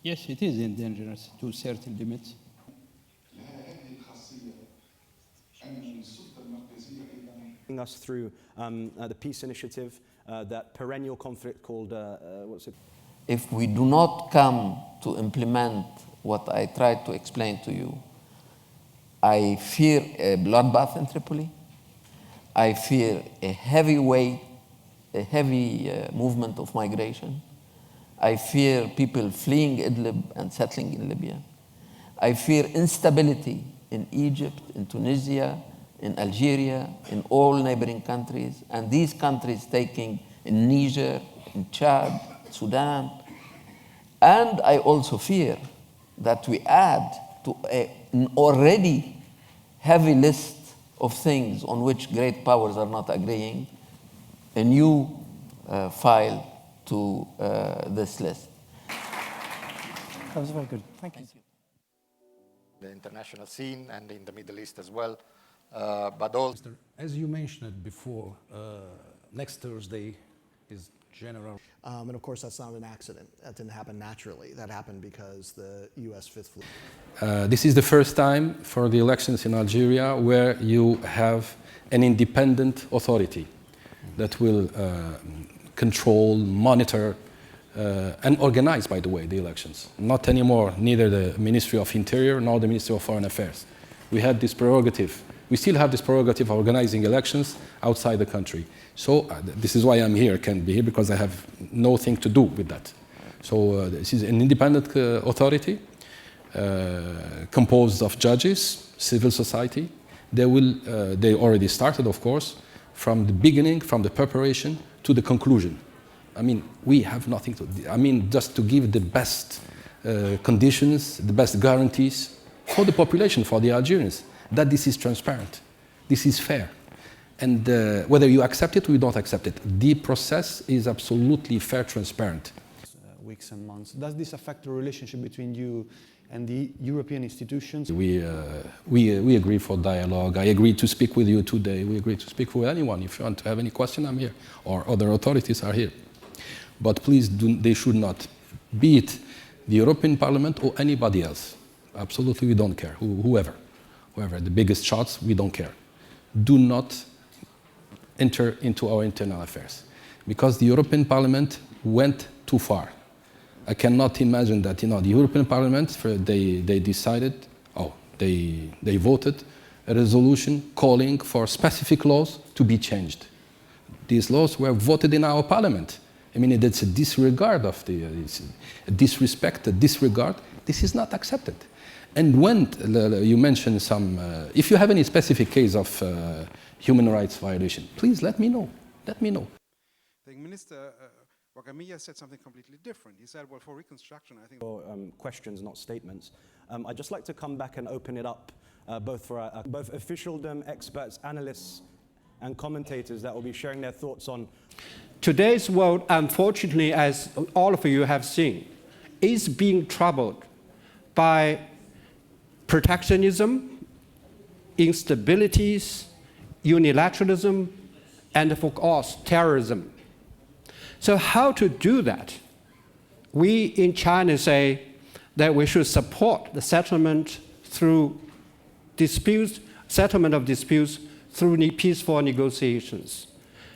Yes, it is dangerous to a certain limits. Us through the peace initiative, that perennial conflict called, what's it? If we do not come to implement what I tried to explain to you, I fear a bloodbath in Tripoli. I fear a heavy movement of migration. I fear people fleeing Idlib and settling in Libya. I fear instability in Egypt, in Tunisia, in Algeria, in all neighboring countries, and these countries taking in Niger, in Chad, Sudan. And I also fear that we add to an already heavy list of things on which great powers are not agreeing, a new file to this list. That was very good. Thank you. The international scene and in the Middle East as well. But also, as you mentioned before, next Thursday is general. And of course, that's not an accident. That didn't happen naturally. That happened because the U.S. Fifth Fleet. This is the first time for the elections in Algeria where you have an independent authority that will control, monitor, and organize, by the way, the elections. Not anymore, neither the Ministry of Interior nor the Ministry of Foreign Affairs. We had this prerogative. We still have this prerogative of organizing elections outside the country. So this is why I'm here, can be here, because I have nothing to do with that. So this is an independent authority composed of judges, civil society. They already started, of course, from the beginning, from the preparation to the conclusion. I mean, we have nothing to do. I mean, just to give the best conditions, the best guarantees for the population, for the Algerians, that this is transparent, this is fair. And whether you accept it or you don't accept it, the process is absolutely fair, transparent. Weeks and months. Does this affect the relationship between you and the European institutions? We agree for dialogue. I agree to speak with you today. We agree to speak with anyone. If you want to have any question, I'm here. Or other authorities are here. But please, they should not, be it the European Parliament or anybody else. Absolutely, we don't care, whoever, the biggest shots, we don't care. Do not enter into our internal affairs, because the European Parliament went too far. I cannot imagine that, the European Parliament, they decided, they voted a resolution calling for specific laws to be changed. These laws were voted in our Parliament. I mean, it's a disregard of a disrespect, a disregard. This is not accepted. And when you mention some, if you have any specific case of human rights violation, please let me know. Let me know. I think Minister Ouagamia said something completely different. He said, well, for reconstruction, I think... Questions, not statements. I'd just like to come back and open it up both for both officialdom, experts, analysts, and commentators that will be sharing their thoughts on. Today's world, unfortunately, as all of you have seen, is being troubled by protectionism, instabilities, unilateralism, and of course, terrorism. So how to do that? We in China say that we should support the settlement through disputes, settlement of disputes through peaceful negotiations,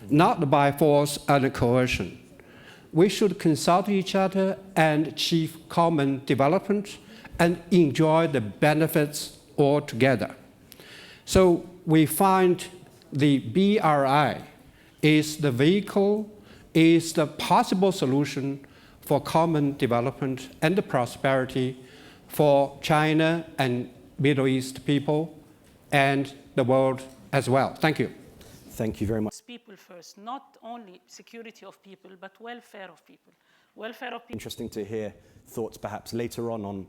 not by force and coercion. We should consult each other and achieve common development and enjoy the benefits all together. So we find the BRI is the vehicle, is the possible solution for common development and the prosperity for China and Middle East people and the world as well. Thank you. Thank you very much. People first, not only security of people, but welfare of people. Welfare of people. Interesting to hear thoughts perhaps later on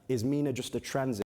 is MENA just a transit?